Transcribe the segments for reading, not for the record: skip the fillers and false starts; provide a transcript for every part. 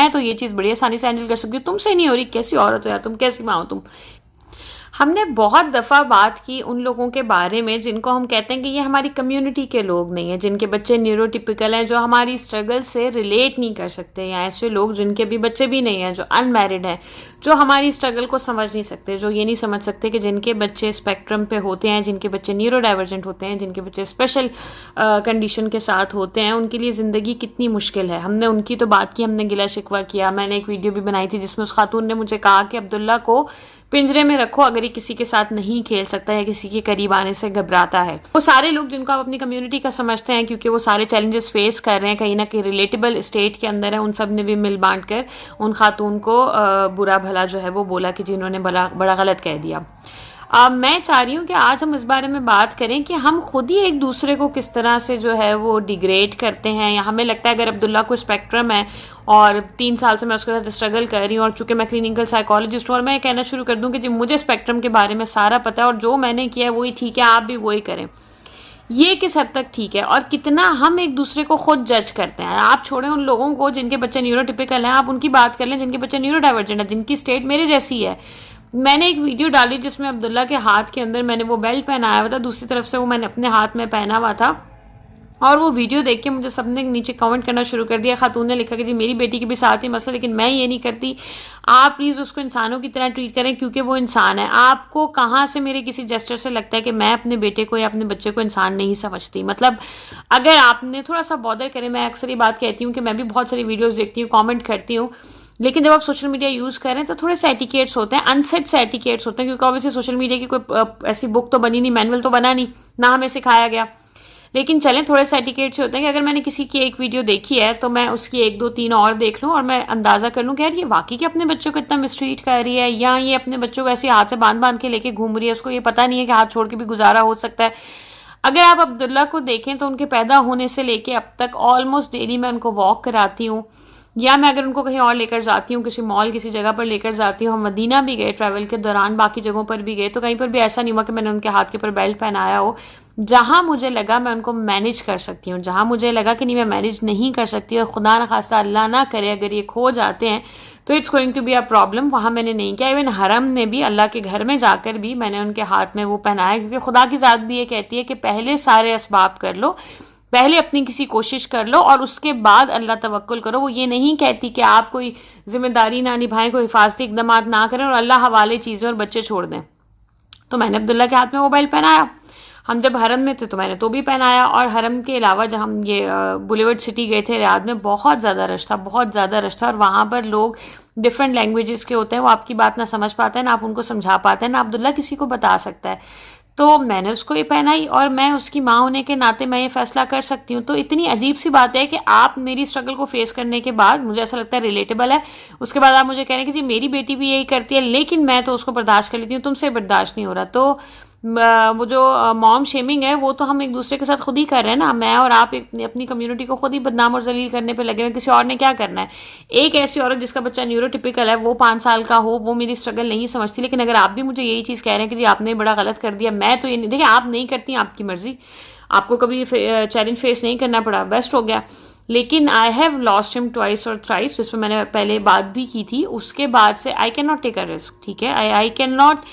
मैं तो ये चीज़ बड़ी आसानी से हैंडल कर सकती हूँ, तुमसे नहीं हो रही, कैसी औरत हो यार तुम, कैसी माँ हो तुम। हमने बहुत दफ़ा बात की उन लोगों के बारे में जिनको हम कहते हैं कि ये हमारी कम्युनिटी के लोग नहीं हैं, जिनके बच्चे न्यूरोटिपिकल हैं, जो हमारी स्ट्रगल से रिलेट नहीं कर सकते, या ऐसे लोग जिनके भी बच्चे भी नहीं हैं, जो अनमैरिड हैं, जो हमारी स्ट्रगल को समझ नहीं सकते, जो ये नहीं समझ सकते कि जिनके बच्चे स्पेक्ट्रम पे होते हैं, जिनके बच्चे न्यूरो डाइवर्जेंट होते हैं, जिनके बच्चे स्पेशल कंडीशन के साथ होते हैं, उनके लिए ज़िंदगी कितनी मुश्किल है। हमने उनकी तो बात की, हमने गिला शिकवा किया। मैंने एक वीडियो भी बनाई थी जिसमें उस खातून ने मुझे कहा कि अब्दुल्ला को पिंजरे में रखो, अगर ये किसी के साथ नहीं खेल सकता या किसी के करीब आने से घबराता है। वो सारे लोग जिनको आप अपनी कम्युनिटी का समझते हैं, क्योंकि वो सारे चैलेंजेस फेस कर रहे हैं, कहीं ना कहीं रिलेटेबल स्टेट के अंदर है, उन सब ने भी मिल बांट कर उन खातून को बुरा भला जो है वो बोला कि जिन्होंने बड़ा गलत कह दिया। मैं चाह रही हूँ कि आज हम इस बारे में बात करें कि हम खुद ही एक दूसरे को किस तरह से जो है वो डिग्रेड करते हैं, या हमें लगता है अगर अब्दुल्ला को स्पेक्ट्रम है और 3 साल से मैं उसके साथ स्ट्रगल कर रही हूँ, और चूंकि मैं क्लिनिकल साइकोलॉजिस्ट हूँ, और मैं कहना शुरू कर दूँ कि जी मुझे स्पेक्ट्रम के बारे में सारा पता है और जो मैंने किया है वही ठीक है, आप भी वही करें। ये किस हद तक ठीक है, और कितना हम एक दूसरे को खुद जज करते हैं। आप छोड़ें उन लोगों को जिनके बच्चे न्यूरोटिपिकल हैं, आप उनकी बात कर लें जिनके बच्चे न्यूरो डाइवर्जेंट है, जिनकी स्टेट मेरे जैसी है। मैंने एक वीडियो डाली जिसमें अब्दुल्ला के हाथ के अंदर मैंने वो बेल्ट पहनाया हुआ था, दूसरी तरफ से वो मैंने अपने हाथ में पहना हुआ था, और वो वीडियो देख के मुझे सबने नीचे कमेंट करना शुरू कर दिया। खातून ने लिखा कि जी मेरी बेटी के भी साथ ही मसला, लेकिन मैं ये नहीं करती, आप प्लीज़ उसको इंसानों की तरह ट्रीट करें क्योंकि वो इंसान है। आपको कहाँ से मेरे किसी जेस्चर से लगता है कि मैं अपने बेटे को या अपने बच्चे को इंसान नहीं समझती? मतलब अगर आपने थोड़ा सा बॉदर करें, मैं अक्सर ये बात कहती हूँ कि मैं भी बहुत सारी वीडियोज़ देखती हूँ, कॉमेंट करती हूँ, लेकिन जब आप सोशल मीडिया यूज़ करें तो थोड़े से एटिकेट्स होते हैं, अनसेट से एटिकेट्स होते हैं, क्योंकि ऑब्वियसली सोशल मीडिया की कोई ऐसी बुक तो बनी नहीं, मैनुअल तो बना नहीं, ना हमें सिखाया गया। लेकिन चलें, थोड़े से एटिकेट्स होते हैं कि अगर मैंने किसी की एक वीडियो देखी है तो मैं उसकी 1 2 3 और देख लूँ और मैं अंदाज़ा कर लूँ कि यार ये वाकई के अपने बच्चों को इतना मिसट्रीट कर रही है, या ये अपने बच्चों को ऐसे हाथ से बांध बांध के लेके घूम रही है, उसको ये पता नहीं है कि हाथ छोड़ के भी गुजारा हो सकता है। अगर आप अब्दुल्ला को देखें तो उनके पैदा होने से लेके अब तक ऑलमोस्ट डेली मैं उनको वॉक कराती हूँ, या मैं अगर उनको कहीं और लेकर जाती हूँ, किसी मॉल किसी जगह पर लेकर जाती हूँ, हम मदीना भी गए ट्रैवल के दौरान, बाकी जगहों पर भी गए, तो कहीं पर भी ऐसा नहीं हुआ कि मैंने उनके हाथ के ऊपर बेल्ट पहनाया हो। जहाँ मुझे लगा मैं उनको मैनेज कर सकती हूँ, जहाँ मुझे लगा कि नहीं मैं मैनेज नहीं कर सकती, और खुदा न खास्ता अल्लाह ना करे अगर ये खो जाते हैं तो it's going to be a problem, वहाँ मैंने नहीं किया। इवन हरम में भी, अल्लाह के घर में जाकर भी मैंने उनके हाथ में वो पहनाया, क्योंकि खुदा की ज़ात भी ये कहती है कि पहले सारे असबाब कर लो, पहले अपनी किसी कोशिश कर लो और उसके बाद अल्लाह तवक्कुल करो। वो ये नहीं कहती कि आप कोई जिम्मेदारी ना निभाएं, कोई हिफाजती इकदाम ना करें और अल्लाह हवाले चीज़ें और बच्चे छोड़ दें। तो मैंने अब्दुल्ला के हाथ में मोबाइल पहनाया, हम जब हरम में थे तो मैंने तो भी पहनाया, और हरम के अलावा जब हम ये बुलेवर्ड सिटी गए थे रियाद में, बहुत ज़्यादा रश था, बहुत ज़्यादा रश था, और वहाँ पर लोग डिफरेंट लैंग्वेजेस के होते हैं, वो आपकी बात ना समझ पाते हैं, ना आप उनको समझा पाते हैं, ना अब्दुल्ला किसी को बता सकता है। तो मैंने उसको ये पहनाई, और मैं उसकी माँ होने के नाते मैं ये फैसला कर सकती हूँ। तो इतनी अजीब सी बात है कि आप मेरी स्ट्रगल को फेस करने के बाद, मुझे ऐसा लगता है रिलेटेबल है, उसके बाद आप मुझे कह रहे हैं कि जी मेरी बेटी भी यही करती है, लेकिन मैं तो उसको बर्दाश्त कर लेती हूँ, तुमसे बर्दाश्त नहीं हो रहा। तो वो जो मॉम शेमिंग है वो तो हम एक दूसरे के साथ खुद ही कर रहे हैं ना, मैं और आप अपनी कम्युनिटी को खुद ही बदनाम और जलील करने पे लगे हैं, किसी और ने क्या करना है। एक ऐसी औरत जिसका बच्चा न्यूरोटिपिकल है, वो 5 साल का हो, वो मेरी स्ट्रगल नहीं समझती, लेकिन अगर आप भी मुझे यही चीज़ कह रहे हैं कि जी आपने बड़ा गलत कर दिया, मैं तो ये नहीं, देखिए आप नहीं करती, आपकी मर्जी, आपको कभी चैलेंज फेस नहीं करना पड़ा, बेस्ट हो गया। लेकिन I have lost him twice और थ्राइस, जिसमें मैंने पहले बात भी की थी, उसके बाद से I can not take a risk, ठीक है, I can not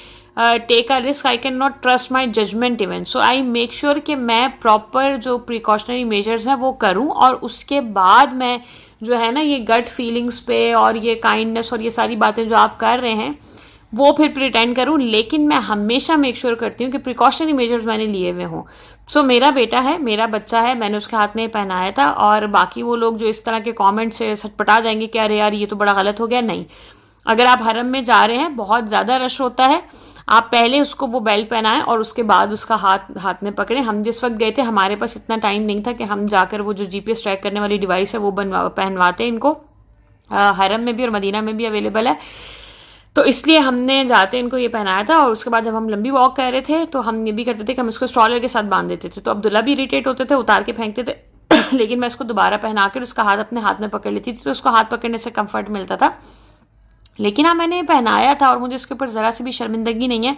take a risk, I can not trust my judgement even, so I make sure कि मैं प्रॉपर जो प्रिकॉशनरी मेजर्स हैं वो करूं, और उसके बाद मैं जो है ना ये गट फीलिंग्स पे और ये काइंडनेस और ये सारी बातें जो आप कर रहे हैं वो फिर प्रिटेंड करूं, लेकिन मैं हमेशा मेक श्योर करती हूँ कि प्रिकॉशनरी मेजर्स मैंने लिए हुए हों। सो मेरा बेटा है, मेरा बच्चा है, मैंने उसके हाथ में पहनाया था, और बाकी वो लोग जो इस तरह के कॉमेंट से सटपटा जाएंगे कि अरे यार ये तो बड़ा गलत हो गया, नहीं। अगर आप हरम में जा रहे हैं, बहुत ज़्यादा रश होता है, आप पहले उसको वो बेल्ट पहनाएं और उसके बाद उसका हाथ में पकड़ें। हम जिस वक्त गए थे हमारे पास इतना टाइम नहीं था कि हम जाकर वो जो जीपीएस ट्रैक करने वाली डिवाइस है वो पहनवाते हैं इनको, हरम में भी और मदीना में भी अवेलेबल है, तो इसलिए हमने जाते इनको ये पहनाया था। और उसके बाद जब हम लंबी वॉक कर रहे थे तो हम ये भी करते थे कि हम इसको स्ट्रॉलर के साथ बांध देते थे, तो अब्दुल्ला भी इरिटेट होते थे, उतार के फेंकते थे लेकिन मैं इसको दोबारा पहना कर उसका हाथ अपने हाथ में पकड़ लेती थी, तो उसको हाथ पकड़ने से कंफर्ट मिलता था। लेकिन हाँ, मैंने पहनाया था और मुझे इसके ऊपर ज़रा सी भी शर्मिंदगी नहीं है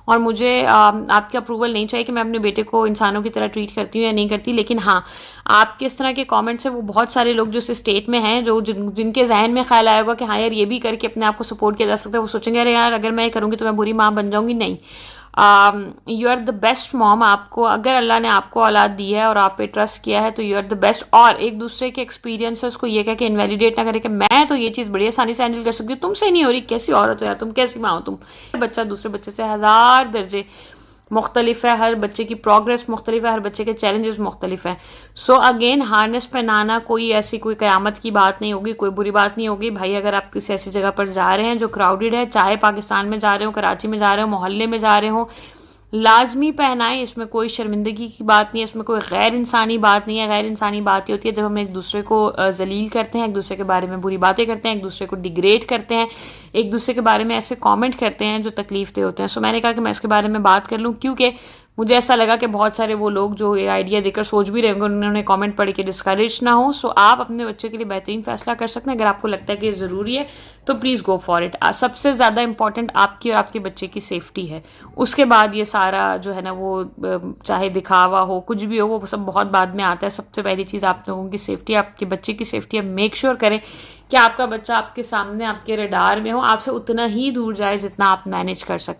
और मुझे आपकी अप्रूवल नहीं चाहिए कि मैं अपने बेटे को इंसानों की तरह ट्रीट करती हूँ या नहीं करती। लेकिन हाँ, आपके इस तरह के कमेंट्स हैं वो बहुत सारे लोग जो इस स्टेट में हैं, जो जिनके ज़हन में ख्याल आया होगा कि हाँ यार, ये भी करके अपने आप को सपोर्ट किया जा सकता है, वो सोचेंगे अरे यार, अगर मैं ये करूँगी तो मैं बुरी माँ बन जाऊँगी। नहीं, you are the best mom. आपको अगर अल्लाह ने आपको औलाद दी है और आप पे ट्रस्ट किया है तो यू आर द बेस्ट। और एक दूसरे के एक्सपीरियंसेस को ये कह के इनवैलिडेट ना करें कि मैं तो ये चीज़ बड़ी आसानी से हैंडल कर सकती हूँ, तुमसे नहीं हो रही, कैसी औरत हो यार तुम, कैसी माँ हो तुम। बच्चा दूसरे बच्चे से हज़ार दर्जे मुख्तलिफ है, हर बच्चे की प्रोग्रेस मुख्तलिफ है, हर बच्चे के चैलेंजेस मुख्तलिफ हैं। सो अगेन, हार्नेस पहनाना कोई ऐसी कोई क़यामत की बात नहीं होगी, कोई बुरी बात नहीं होगी भाई। अगर आप किसी ऐसी जगह पर जा रहे हैं जो क्राउडेड है, चाहे पाकिस्तान में जा रहे हो, कराची में जा रहे हो, मोहल्ले में जा रहे हो, लाजमी पहनाएं। इसमें कोई शर्मिंदगी की बात नहीं है, इसमें कोई गैर इंसानी बात नहीं है। गैर इंसानी बात ये होती है जब हम एक दूसरे को जलील करते हैं, एक दूसरे के बारे में बुरी बातें करते हैं, एक दूसरे को डिग्रेड करते हैं, एक दूसरे के बारे में ऐसे कमेंट करते हैं जो तकलीफ दे होते हैं। सो मैंने कहा कि मैं इसके बारे में बात कर लूँ, क्योंकि मुझे ऐसा लगा कि बहुत सारे वो लोग जो ये आइडिया देकर सोच भी रहे होंगे, उन्होंने कमेंट पढ़ के डिस्करेज ना हो। सो आप अपने बच्चे के लिए बेहतरीन फैसला कर सकते हैं। अगर आपको लगता है कि ये ज़रूरी है तो प्लीज़ गो फॉर इट। सबसे ज़्यादा इंपॉर्टेंट आपकी और आपके बच्चे की सेफ्टी है। उसके बाद ये सारा जो है ना, वो चाहे दिखावा हो, कुछ भी हो, वो सब बहुत बाद में आता है। सबसे पहली चीज़ आप लोगों की सेफ्टी, आपके बच्चे की सेफ्टी है। मेक श्योर करें कि आपका बच्चा आपके सामने, आपके रडार में हो, आपसे उतना ही दूर जाए जितना आप मैनेज कर सकते हैं।